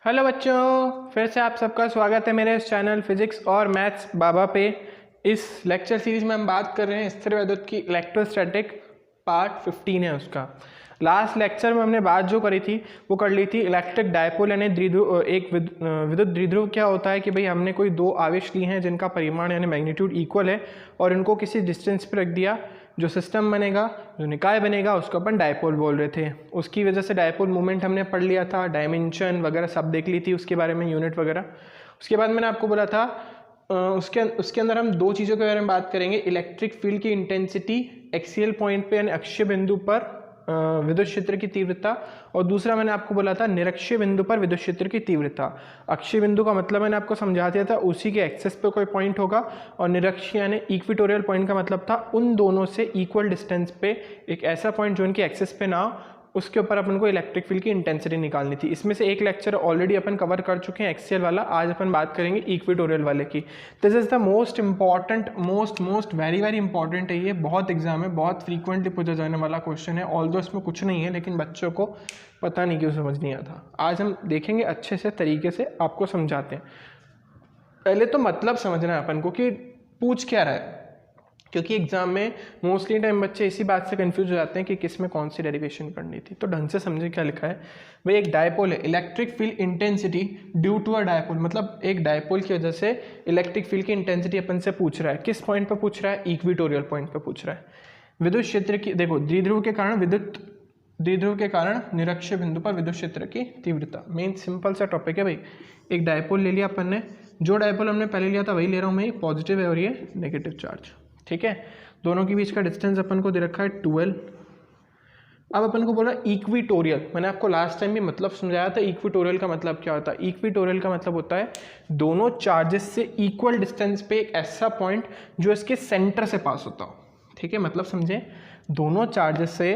Hello बच्चों, फिर से आप सबका स्वागत है मेरे इस चैनल फिजिक्स और मैथ्स बाबा पे। इस लेक्चर सीरीज में हम बात कर रहे हैं स्थिर वैद्युत की इलेक्ट्रोस्टैटिक पार्ट 15 है उसका। लास्ट लेक्चर में हमने बात जो करी थी वो कर ली थी इलेक्ट्रिक डायपोल यानी द्विध्रुव। एक विद्युत द्विध्रुव क्या होता है कि भाई हमने कोई दो आवेश लिए हैं जिनका परिमाण यानी मैग्नीट्यूड इक्वल है और इनको किसी डिस्टेंस पर रख दिया, जो सिस्टम बनेगा, जो निकाय बनेगा उसको अपन डायपोल बोल रहे थे। उसकी वजह से डायपोल मूवमेंट हमने पढ़ लिया था, डायमेंशन वगैरह सब देख ली थी उसके बारे में, यूनिट वगैरह। उसके बाद मैंने आपको बोला था उसके अंदर हम दो चीज़ों के बारे में बात करेंगे, इलेक्ट्रिक फील्ड की इंटेंसिटी एक्सियल पॉइंट पे यानी अक्षीय बिंदु पर विद्युत क्षेत्र की तीव्रता, और दूसरा मैंने आपको बोला था निरक्षीय बिंदु पर विद्युत क्षेत्र की तीव्रता। अक्षीय बिंदु का मतलब मैंने आपको समझा दिया था, उसी के एक्सेस पे कोई पॉइंट होगा, और निरक्षीय यानी इक्विटोरियल पॉइंट का मतलब था उन दोनों से इक्वल डिस्टेंस पे एक ऐसा पॉइंट जो उनके एक्सेस पे ना हो, उसके ऊपर अपन को इलेक्ट्रिक फील्ड की इंटेंसिटी निकालनी थी। इसमें से एक लेक्चर ऑलरेडी अपन कवर कर चुके हैं एक्सियल वाला, आज अपन बात करेंगे इक्विटोरियल वाले की। This is the most important, most very very important है ये, बहुत एग्जाम है, बहुत फ्रीक्वेंटली पूछा जाने वाला क्वेश्चन है। ऑल्दो इसमें कुछ नहीं है लेकिन बच्चों को पता नहीं क्यों समझ नहीं आता। आज हम देखेंगे अच्छे से तरीके से, आपको समझाते हैं। पहले तो मतलब समझना है अपन को कि पूछ क्या रहा है, क्योंकि एग्जाम में मोस्टली टाइम बच्चे इसी बात से कंफ्यूज हो जाते हैं कि किस में कौन सी डेरिवेशन करनी थी। तो ढंग से समझे क्या लिखा है भाई। एक डायपोल है, electric field intensity due to a dipole, मतलब एक डायपोल की वजह से इलेक्ट्रिक फील्ड की इंटेंसिटी अपन से पूछ रहा है। किस पॉइंट पर पूछ रहा है? इक्विटोरियल पॉइंट पर पूछ रहा है। विद्युत क्षेत्र की, देखो द्विध्रुव के कारण निरक्षीय बिंदु पर विद्युत क्षेत्र की तीव्रता। मेन सिंपल सा टॉपिक है भाई। एक डायपोल ले लिया अपन ने, जो डायपोल हमने पहले लिया था वही ले रहा हूँ मैं, पॉजिटिव है और ये नेगेटिव चार्ज, ठीक है। दोनों के बीच का डिस्टेंस अपन को दे रखा है 12। अब अपन को बोला इक्विटोरियल, मैंने आपको लास्ट टाइम भी मतलब समझाया था इक्विटोरियल का मतलब क्या होता है। इक्विटोरियल का मतलब होता है दोनों चार्जेस से इक्वल डिस्टेंस पे एक ऐसा पॉइंट जो इसके सेंटर से पास होता हो, ठीक है। मतलब समझे, दोनों चार्जेस से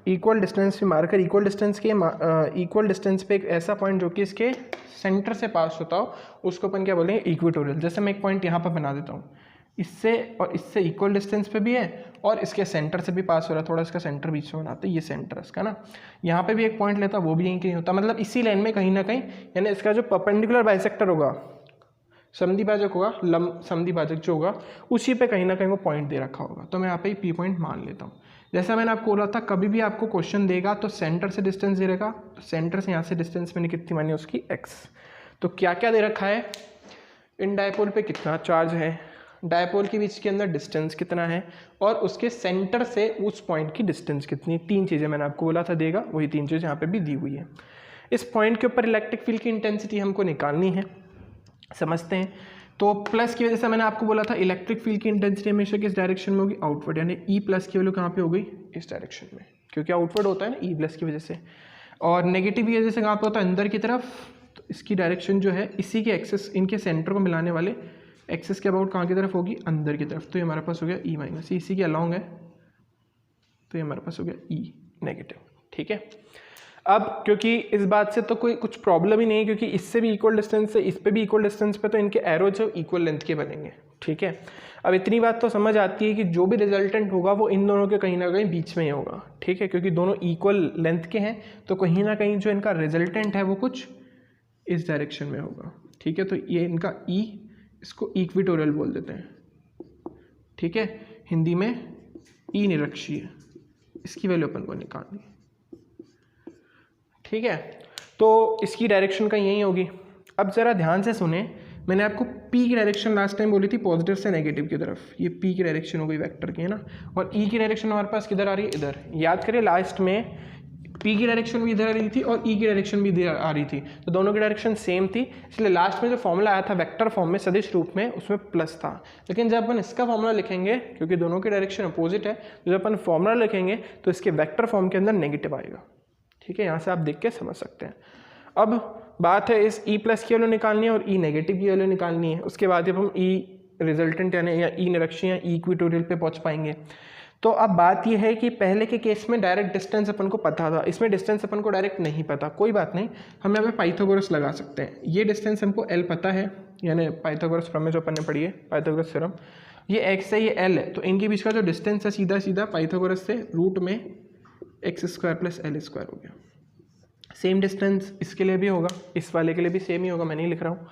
इक्वल डिस्टेंस पे मारकर इक्वल डिस्टेंस पे एक ऐसा पॉइंट जो कि इसके सेंटर से पास होता हो, उसको अपन क्या बोलेंगे? इक्विटोरियल। जैसे मैं एक पॉइंट यहाँ पर बना देता हूँ, इससे और इससे इक्वल डिस्टेंस पे भी है और इसके सेंटर से भी पास हो रहा है, थोड़ा इसका सेंटर बीच में बनाते हैं, ये सेंटर इसका ना, यहाँ पे भी एक पॉइंट लेता, वो भी यहीं कहीं होता, मतलब इसी लाइन में कहीं ना कहीं, यानी इसका जो परपेंडिकुलर बाइसेक्टर होगा, समद्विभाजक होगा, लंब समद्विभाजक जो होगा, उसी पे कहीं ना कहीं वो पॉइंट दे रखा होगा। तो मैं यहाँ पे पी पॉइंट मान लेता हूँ। जैसा मैंने आपको बोला था, कभी भी आपको क्वेश्चन देगा तो सेंटर से डिस्टेंस दे रहेगा, तो सेंटर से यहाँ से डिस्टेंस मैंने कितनी मानी उसकी एक्स। तो क्या क्या दे रखा है, इन डायपोल पे कितना चार्ज है, डायपोल के बीच के अंदर डिस्टेंस कितना है, और उसके सेंटर से उस पॉइंट की डिस्टेंस कितनी। तीन चीज़ें मैंने आपको बोला था देगा, वही तीन चीज़ें यहाँ पे भी दी हुई है। इस पॉइंट के ऊपर इलेक्ट्रिक फील्ड की इंटेंसिटी हमको निकालनी है, समझते हैं। तो प्लस की वजह से मैंने आपको बोला था इलेक्ट्रिक फील्ड की इंटेंसिटी हमेशा किस डायरेक्शन में होगी? आउटवर्ड, यानी ई प्लस की वैल्यू कहाँ पे हो गई? इस डायरेक्शन में, क्योंकि आउटवर्ड होता है ना ई प्लस की वजह से। और नेगेटिव की वजह से कहाँ पे होता है? अंदर की तरफ। तो इसकी डायरेक्शन जो है इसी के एक्सेस, इनके सेंटर को मिलाने वाले एक्सेस के अबाउट कहाँ की तरफ होगी? अंदर की तरफ। तो ये हमारे पास हो गया ई माइनस, इसी के अलॉन्ग है, तो ये हमारे पास हो गया ई नेगेटिव, ठीक है। अब क्योंकि इस बात से तो कोई कुछ प्रॉब्लम ही नहीं है, क्योंकि इससे भी इक्वल डिस्टेंस है, इस पे भी इक्वल डिस्टेंस पे, तो इनके एरो जो इक्वल लेंथ के बनेंगे, ठीक है। अब इतनी बात तो समझ आती है कि जो भी रिजल्टेंट होगा वो इन दोनों के कहीं ना कहीं बीच में ही होगा, ठीक है, क्योंकि दोनों इक्वल लेंथ के हैं, तो कहीं ना कहीं जो इनका रिजल्टेंट है वो कुछ इस डायरेक्शन में होगा, ठीक है। तो ये इनका ई, इसको इक्विटोरियल बोल देते हैं, ठीक है। हिंदी में ई निरक्षीय, इसकी वैल्यू अपन को निकालनी है, ठीक है। तो इसकी डायरेक्शन का यही होगी। अब ज़रा ध्यान से सुने, मैंने आपको पी की डायरेक्शन लास्ट टाइम बोली थी पॉजिटिव से नेगेटिव की तरफ, ये पी की डायरेक्शन हो गई वेक्टर की, है ना। और ई की डायरेक्शन हमारे पास किधर आ रही है? इधर। याद करिए लास्ट में पी की डायरेक्शन भी इधर आ रही थी और ई की डायरेक्शन भी इधर आ रही थी, तो दोनों की डायरेक्शन सेम थी, इसलिए लास्ट में जो फॉर्मूला आया था वेक्टर फॉर्म में, सदिश रूप में, उसमें प्लस था। लेकिन जब अपन इसका फॉर्मूला लिखेंगे, क्योंकि दोनों की डायरेक्शन अपोजिट है, तो जब अपन फॉर्मूला लिखेंगे तो इसके वेक्टर फॉर्म के अंदर नेगेटिव आएगा, ठीक है। यहाँ से आप देख के समझ सकते हैं। अब बात है इस ई प्लस की वैल्यू निकालनी है और ई नेगेटिव की वैल्यू निकालनी है। उसके बाद जब हम ई रिजल्टेंट यानी या ई निरक्षीय या इक्विटोरियल पे पहुंच पाएंगे। तो अब बात यह है कि पहले के केस में डायरेक्ट डिस्टेंस अपन को पता था, इसमें डिस्टेंस अपन को डायरेक्ट नहीं पता, कोई बात नहीं, हम यहाँ पे पाइथागोरस लगा सकते हैं। ये डिस्टेंस हमको एल पता है, यानी पाइथागोरस प्रमेय जो अपन ने पढ़ी है, पाइथागोरस थ्योरम, ये एक्स है, ये एल है, तो इनके बीच का जो डिस्टेंस है सीधा सीधा पाइथागोरस से रूट में x square plus l square हो गया। सेम डिस्टेंस इसके लिए भी होगा, इस वाले के लिए भी सेम ही होगा, मैं नहीं लिख रहा हूँ।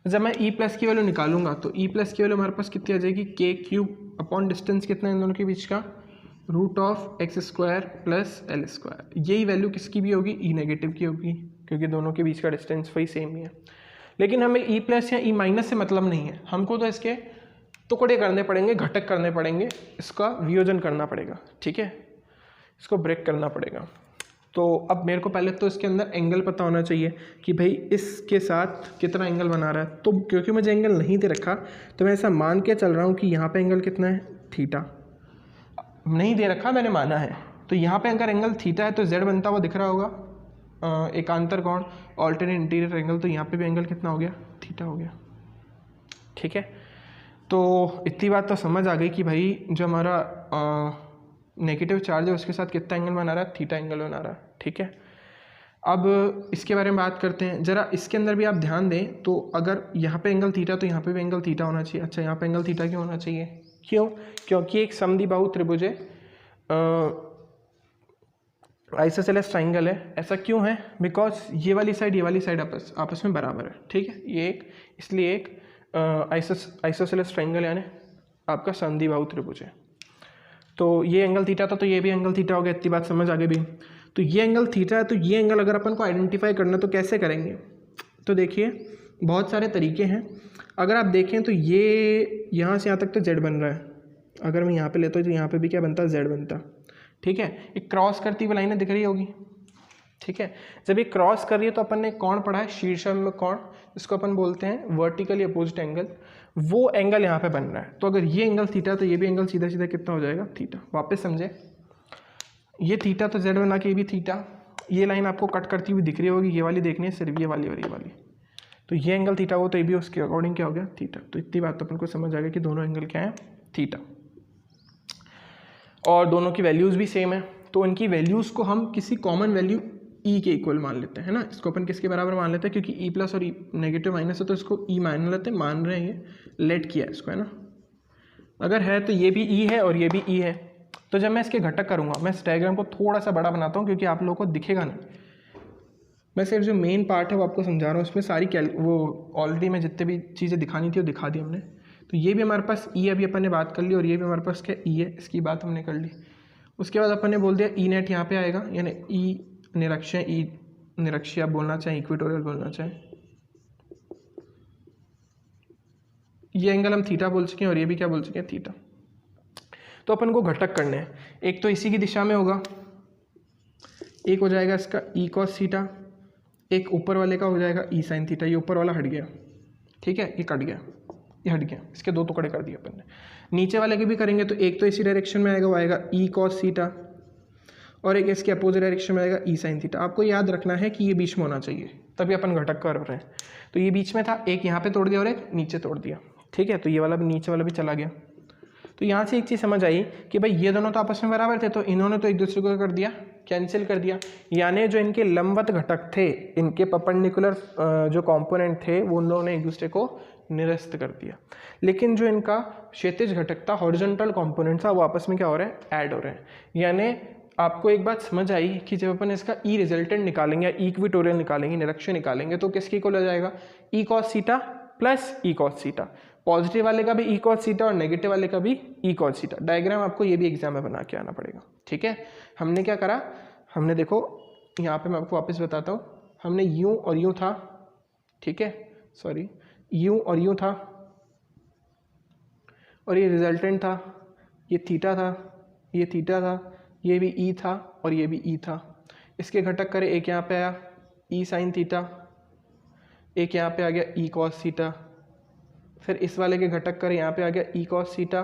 तो जब मैं ई प्लस की वैल्यू निकालूंगा तो ई प्लस की वैल्यू हमारे पास कितनी आ जाएगी, के क्यूब अपॉन डिस्टेंस कितना है इन दोनों के बीच का, root of x square plus l square. यही वैल्यू किसकी भी होगी, ई नेगेटिव की होगी, क्योंकि दोनों के बीच का डिस्टेंस वही सेम ही है। लेकिन हमें ई प्लस या ई माइनस से मतलब नहीं है, हमको तो इसके टुकड़े करने पड़ेंगे, घटक करने पड़ेंगे, इसका वियोजन करना पड़ेगा, ठीक है, इसको ब्रेक करना पड़ेगा। तो अब मेरे को पहले तो इसके अंदर एंगल पता होना चाहिए कि भाई इसके साथ कितना एंगल बना रहा है। तो क्योंकि मुझे एंगल नहीं दे रखा तो मैं ऐसा मान के चल रहा हूँ कि यहाँ पे एंगल कितना है, थीटा। नहीं दे रखा, मैंने माना है। तो यहाँ पे अगर एंगल थीटा है तो जेड बनता हुआ दिख रहा होगा, एकांतर कोण, ऑल्टरनेट इंटीरियर एंगल, तो यहाँ पे भी एंगल कितना हो गया, थीटा हो गया, ठीक है। तो इतनी बात तो समझ आ गई कि भाई जो हमारा नेगेटिव चार्ज है उसके साथ कितना एंगल बना रहा है, थीटा एंगल बना रहा है, ठीक है। अब इसके बारे में बात करते हैं ज़रा। इसके अंदर भी आप ध्यान दें तो अगर यहाँ पे एंगल थीटा तो यहाँ पे भी एंगल थीटा होना चाहिए। अच्छा, यहाँ पे एंगल थीटा क्यों होना चाहिए, क्यों, क्योंकि एक समद्विबाहु त्रिभुज है, आइसोसेलेस ट्राइंगल है। ऐसा क्यों है, बिकॉज ये वाली साइड आपस में बराबर है, ठीक है। ये एक, इसलिए एक आइसोसेलेस ट्राइंगल यानी आपका समद्विबाहु त्रिभुज है। तो ये एंगल थीटा था तो ये भी एंगल थीटा हो गया, इतनी बात समझ आ गई भी। तो ये एंगल थीटा है, तो ये एंगल अगर अपन को आइडेंटिफाई करना तो कैसे करेंगे, तो देखिए बहुत सारे तरीके हैं। अगर आप देखें तो ये यहाँ से यहाँ तक तो जेड बन रहा है, अगर मैं यहाँ पे लेता हूँ तो यहाँ पे भी क्या बनता है, जेड बनता, ठीक है। एक क्रॉस करती हुई लाइनें दिख रही होगी, ठीक है। जब ये क्रॉस कर रही है तो अपन ने कौन पढ़ा है, शीर्षम कोण, इसको अपन बोलते हैं वर्टिकली अपोजिट एंगल। वो एंगल यहाँ पे बन रहा है, तो अगर ये एंगल थीटा तो ये भी एंगल सीधा सीधा कितना हो जाएगा, थीटा। वापस समझे, ये थीटा तो जेड बना के ये भी थीटा। ये लाइन आपको कट करती हुई दिख रही होगी, ये वाली देखनी है सिर्फ, ये वाली और ये वाली। तो ये एंगल थीटा हो तो ये भी उसके अकॉर्डिंग क्या हो गया, थीटा। तो इतनी बात तो अपन को समझ आ गया कि दोनों एंगल क्या है, थीटा, और दोनों की वैल्यूज़ भी सेम है। तो इनकी वैल्यूज़ को हम किसी कॉमन वैल्यू ई के इक्वल मान लेते हैं, है ना। इसको अपन किसके बराबर मान लेते हैं, क्योंकि ई प्लस और ई नेगेटिव माइनस है तो इसको ई मान लेते हैं, मान रहे हैं, ये लेट किया है इसको, है ना। अगर है तो ये भी ई है और ये भी ई है। तो जब मैं इसके घटक करूँगा, मैं इस डायग्राम को थोड़ा सा बड़ा बनाता हूँ क्योंकि आप लोगों को दिखेगा नहीं, मैं सिर्फ जो मेन पार्ट है वो आपको समझा रहा हूँ। इसमें सारी वो ऑलरेडी मैं जितने भी चीज़ें दिखानी थी वो दिखा दी हमने। तो ये भी हमारे पास ई, अभी अपन ने बात कर ली, और ये भी हमारे पास क्या ई है, इसकी बात हमने कर ली। उसके बाद अपन ने बोल दिया ई नेट यहाँ पे आएगा, यानी ई निरक्षीय, ई निरक्षीय आप बोलना चाहें, इक्वेटोरियल बोलना चाहें। ये एंगल हम थीटा बोल चुके हैं और ये भी क्या बोल चुके हैं, थीटा। तो अपन को घटक करने हैं, एक तो इसी की दिशा में होगा, एक हो जाएगा इसका ई कॉस थीटा, एक ऊपर वाले का हो जाएगा ई साइन थीटा। ये ऊपर वाला हट गया, ठीक है, ये कट गया, ये हट गया, इसके दो टुकड़े कर दिए अपन ने। नीचे वाले के भी करेंगे तो एक तो इसी डायरेक्शन में आएगा, वो आएगा ई कॉस थीटा, और एक इसके अपोजिट डायरेक्शन में आएगा ई साइन थीटा। आपको याद रखना है कि ये बीच में होना चाहिए, तभी अपन घटक कर रहे हैं। तो ये बीच में था, एक यहाँ पे तोड़ दिया और एक नीचे तोड़ दिया, ठीक है। तो ये वाला भी, नीचे वाला भी चला गया। तो यहाँ से एक चीज़ समझ आई कि भाई ये दोनों तो आपस में बराबर थे, तो इन्होंने तो एक दूसरे को कर दिया, कैंसिल कर दिया। यानी जो इनके लंबवत घटक थे, इनके परपेंडिकुलर जो कंपोनेंट थे, वो उन्होंने एक दूसरे को निरस्त कर दिया। लेकिन जो इनका क्षैतिज घटक था, हॉरिजॉन्टल कंपोनेंट था, वो आपस में क्या हो रहे हैं, ऐड हो रहे हैं। यानी आपको एक बात समझ आई कि जब अपन इसका ई रिजल्टेंट निकालेंगे या इक्विटोरियल निकालेंगे, निरक्षीय निकालेंगे, तो किसकी को ले जाएगा, E cos theta plus E cos theta. Positive वाले का भी ई कॉस थीटा और नेगेटिव वाले का भी ई कॉस थीटा। डायग्राम आपको ये भी एग्जाम में बना के आना पड़ेगा, ठीक है। हमने क्या करा, हमने देखो यहाँ पे मैं आपको वापस बताता हूँ, हमने यूं और यूं था, ठीक है, सॉरी, यूं और यूं था, और ये रिजल्टेंट था, ये थीटा था, ये थीटा था, ये भी ई था और ये भी ई था। इसके घटक करे, एक यहाँ पे आया ई साइन थीटा, एक यहाँ पे आ गया ई कॉस थीटा, फिर इस वाले के घटक कर यहाँ पे आ गया ई कॉस थीटा,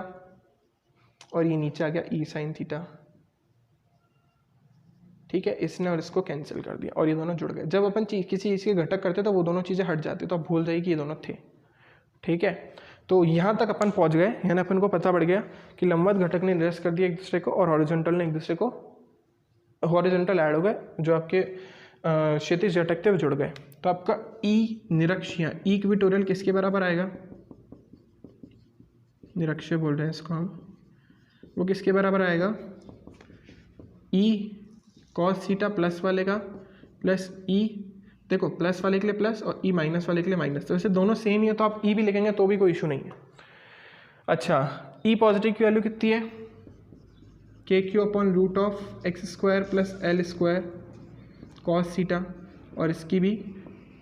और ये नीचे आ गया ई साइन थीटा, ठीक है। इसने और इसको कैंसिल कर दिया और ये दोनों जुड़ गए। जब अपन किसी चीज़ के घटक करते तो वो दोनों चीज़ें हट जाती, तो आप भूल जाइए कि ये दोनों थे, ठीक है। तो यहाँ तक अपन पहुँच गए, यानी अपन को पता पड़ गया कि लंबवत घटक ने निरस्त कर दिया एक दूसरे को, और हॉरिजॉन्टल ने एक दूसरे को, हॉरिजॉन्टल ऐड हो गए, जो आपके क्षैतिज घटक थे वो जुड़ गए। तो आपका ई निरक्षीय, इक्विटोरियल किसके बराबर आएगा, निरक्षीय बोल रहे हैं इसको हम, वो किसके बराबर आएगा, ई कॉस थीटा प्लस वाले का प्लस ई, देखो प्लस वाले के लिए प्लस और ई माइनस वाले के लिए माइनस, तो वैसे दोनों सेम ही है तो आप ई भी लिखेंगे तो भी कोई इशू नहीं है। अच्छा, ई पॉजिटिव की वैल्यू कितनी है, k q upon root of x square plus l square cos theta, और इसकी भी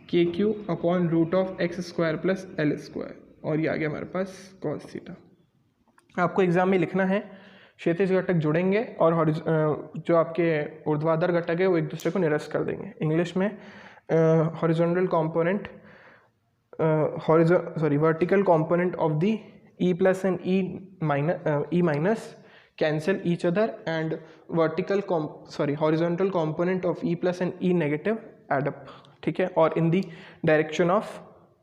k q upon root of x square plus l square, और ये आ गया हमारे पास कॉस थीटा। आपको एग्जाम में लिखना है क्षैतिज घटक जुड़ेंगे और जो आपके ऊर्ध्वाधर घटक है वो एक दूसरे को निरस्त कर देंगे। इंग्लिश में horizontal component vertical component of the E plus and E minus cancel each other and horizontal component of E plus and E negative add up, ठीक है, और in the direction of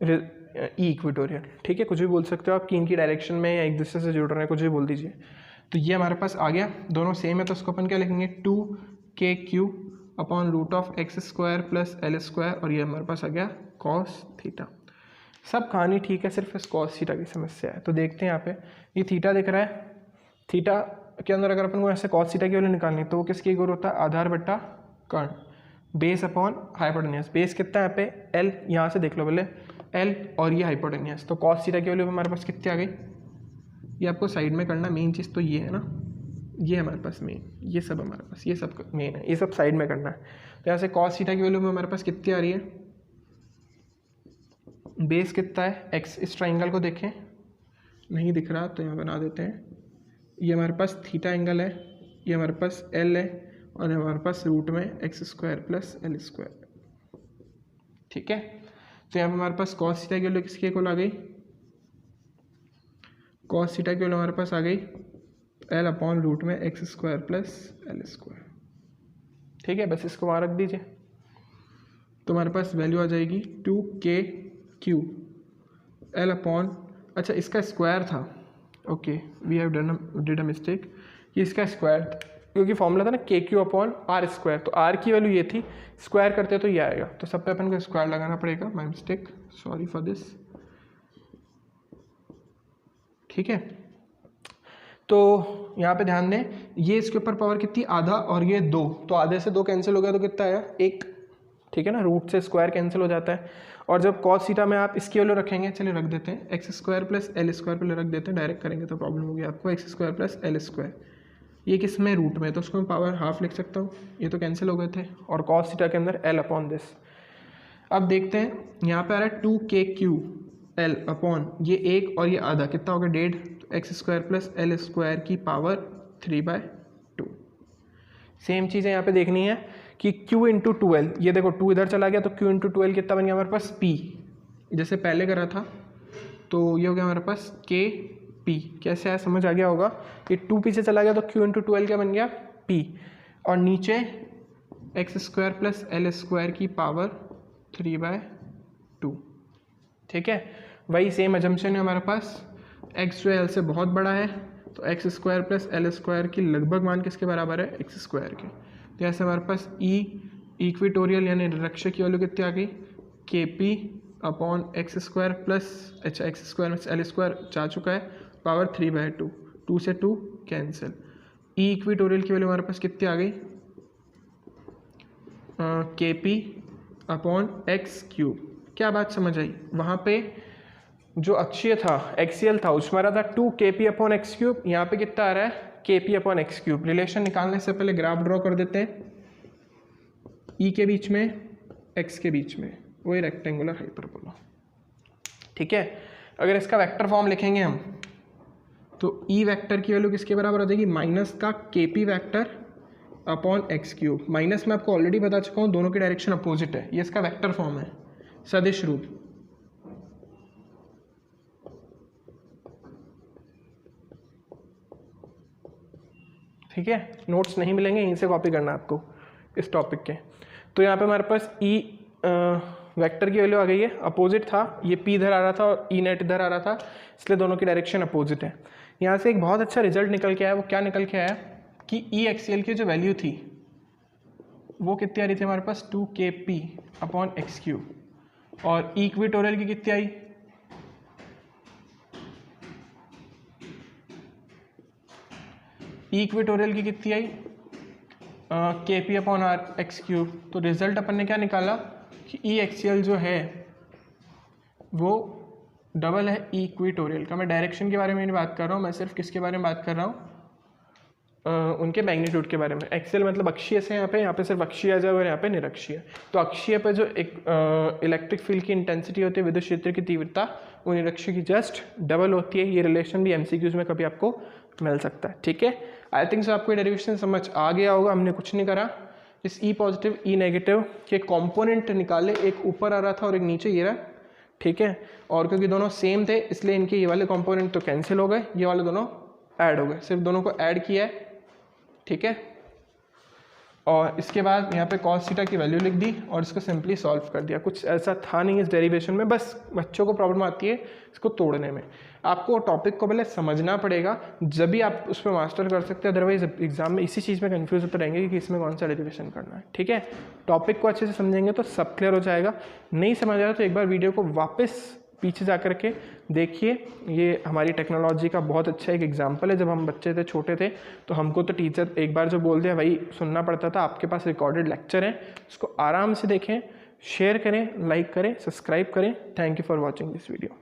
E equatorial, ठीक है, कुछ भी बोल सकते हो आप कि इनकी डायरेक्शन में या एक दूसरे से जुड़ रहे हैं, कुछ भी बोल दीजिए। तो ये हमारे पास आ गया, दोनों सेम है तो उसको अपन क्या लिखेंगे 2kq upon root of x square plus l square, और ये हमारे पास आ गया कॉस थीटा। सब कहानी ठीक है, सिर्फ इस कॉस थीटा की समस्या है। तो देखते हैं यहाँ पे ये थीटा दिख रहा है, थीटा के अंदर अगर अपन को ऐसे कॉस थीटा की वैल्यू निकालनी तो वो किसकी इक्वल होता है, आधार बट्टा कर्ण, बेस अपॉन हाइपोटेन्यूस। बेस कितना है यहाँ पे एल, यहाँ से देख लो पहले एल, और ये हाइपोटेन्यूस, तो कॉस थीटा की वैल्यू हमारे पास कितनी आ गई, ये आपको साइड में करना, मेन चीज़ तो ये है ना, ये हमारे पास मेन, ये सब हमारे पास ये सब मेन है, ये सब साइड में करना है। तो यहाँ से कॉस थीटा की वैल्यू में हमारे पास कितनी आ रही है, बेस कितना है एक्स, इस ट्राइंगल को देखें, नहीं दिख रहा तो यहाँ बना देते हैं, ये हमारे पास थीटा एंगल है, ये हमारे पास एल है, और हमारे पास रूट में x square plus l square, ठीक है। तो यहाँ पे हमारे पास कॉस थीटा की वैल्यू किसकी इक्वल आ गई, कॉस थीटा की वैल्यू हमारे पास आ गई एल अपॉन रूट में x square plus l square, ठीक है, बस इसको वहाँ रख दीजिए। तो हमारे पास वैल्यू आ जाएगी 2kq एल अपॉन, अच्छा इसका स्क्वायर था, okay we have did a mistake, ये इसका स्क्वायर था क्योंकि फॉर्मूला था ना k q upon r square, तो आर की वैल्यू ये थी, स्क्वायर करते तो ये आएगा, तो सब पे अपन को स्क्वायर लगाना पड़ेगा, my mistake, sorry for this, ठीक है। तो यहाँ पे ध्यान दें, ये इसके ऊपर पावर कितनी, आधा, और ये 2, तो आधे से 2 कैंसिल हो गया तो कितना आया 1, ठीक है ना, रूट से स्क्वायर कैंसिल हो जाता है। और जब कॉस थीटा में आप इसकी वैल्यू रखेंगे, चलिए रख देते हैं x square plus l square पहले रख देते हैं, डायरेक्ट करेंगे तो प्रॉब्लम होगी आपको, x square plus l square, ये किस में रूट में, तो उसको मैं पावर हाफ लिख सकता हूँ, ये तो कैंसिल हो गए थे, और कॉस थीटा के अंदर एल अपॉन दिस। अब देखते हैं यहाँ पे आ रहा है 2kq एल अपॉन ये 1 और ये आधा, कितना हो गया 1.5, तो x square plus l square की पावर 3/2। सेम चीज़ें यहाँ पे देखनी है कि q इंटू 2l, ये देखो 2 इधर चला गया तो q इंटू 2l कितना बन गया हमारे पास p, जैसे पहले करा था, तो ये हो गया हमारे पास kp, कैसे आया समझ आ गया होगा, ये 2 पीछे चला गया तो q इंटू 2l क्या बन गया p, और नीचे x square plus l square की पावर 3/2, ठीक है। वही सेम अजम्पशन है हमारे पास, x जो है l से बहुत बड़ा है, तो x square plus l square की लगभग मान किसके बराबर है, एक्स स्क्वायर के, तो ऐसे हमारे पास ई इक्विटोरियल यानी निरक्षक की वैल्यू कितनी आ गई, के P upon x square plus, अच्छा एक्स स्क्वायर में एल स्क्वायर जा चुका है, पावर 3/2, 2 से 2 कैंसिल, ई इक्विटोरियल की वैल्यू हमारे पास कितनी आ गई, के पी अपॉन एक्स क्यूब। क्या बात समझ आई, वहाँ पे जो अक्षीय था एक्सियल था उसमें आ रहा था 2kp अपॉन एक्स क्यूब, यहाँ पे कितना आ रहा है kp upon x cube. Relation निकालने से पहले ग्राफ ड्रॉ कर देते हैं, ई के बीच में एक्स के बीच में, वही रेक्टेंगुलर हाइपरबोला, ठीक है। अगर इसका वेक्टर फॉर्म लिखेंगे हम तो ई वेक्टर की वैल्यू किसके बराबर हो जाएगी, माइनस का kp vector upon x cube, minus में आपको ऑलरेडी बता चुका हूँ दोनों की डायरेक्शन अपोजिट है, ये इसका वेक्टर फॉर्म है, सदिश रूप, ठीक है। नोट्स नहीं मिलेंगे, यहीं से कॉपी करना है आपको इस टॉपिक के। तो यहाँ पे हमारे पास ई वेक्टर की वैल्यू आ गई है, अपोजिट था, ये पी इधर आ रहा था और ई नेट इधर आ रहा था, इसलिए दोनों की डायरेक्शन अपोजिट है। यहाँ से एक बहुत अच्छा रिजल्ट निकल के आया, वो क्या निकल के आया कि ई एक्सियल की जो वैल्यू थी वो कितनी आ रही थी हमारे पास 2kp अपॉन एक्स क्यूब, और इक्विटोरियल की कितनी आई, इक्विटोरियल की कितनी आई KP upon r x cube. तो रिजल्ट अपन ने क्या निकाला कि ई एक्सियल जो है वो डबल है ई इक्वेटोरियल का। मैं डायरेक्शन के बारे में नहीं बात कर रहा हूँ, मैं सिर्फ किसके बारे में बात कर रहा हूँ, उनके मैग्नीट्यूड के बारे में। एक्सियल मतलब अक्षीय से, यहाँ पे सिर्फ अक्षीय आ जाए और यहाँ पे निरक्षीय। तो अक्षीय पे जो एक इलेक्ट्रिक फील्ड की इंटेंसिटी होती है, विद्युत क्षेत्र की तीव्रता, वो निरक्षीय की जस्ट डबल होती है। ये रिलेशन भी MCQs में कभी आपको मिल सकता है, ठीक है। आई थिंक सो आपको डेरिवेशन समझ आ गया होगा। हमने कुछ नहीं करा, इस ई पॉजिटिव ई नेगेटिव के कॉम्पोनेंट निकाले, एक ऊपर आ रहा था और एक नीचे ये रहा, ठीक है। और क्योंकि दोनों सेम थे इसलिए इनके ये वाले कॉम्पोनेंट तो कैंसिल हो गए, ये वाले दोनों ऐड हो गए, सिर्फ दोनों को ऐड किया है, ठीक है। और इसके बाद यहाँ पे cos थीटा की वैल्यू लिख दी और इसको सिंपली सॉल्व कर दिया। कुछ ऐसा था नहीं इस डेरिवेशन में, बस बच्चों को प्रॉब्लम आती है इसको तोड़ने में। आपको टॉपिक को पहले समझना पड़ेगा, जब भी आप उस पर मास्टर कर सकते हैं, अदरवाइज एग्जाम में इसी चीज़ में कंफ्यूज होते रहेंगे कि इसमें कौन सा डेरिवेशन करना है, ठीक है। टॉपिक को अच्छे से समझेंगे तो सब क्लियर हो जाएगा। नहीं समझ आ रहा तो एक बार वीडियो को वापस पीछे जा कर के देखिए। ये हमारी टेक्नोलॉजी का बहुत अच्छा एक एग्जांपल है। जब हम बच्चे थे, छोटे थे, तो हमको तो टीचर एक बार जो बोल दिया वही सुनना पड़ता था। आपके पास रिकॉर्डेड लेक्चर है, उसको आराम से देखें, शेयर करें, लाइक करें, सब्सक्राइब करें। Thank you for watching this video.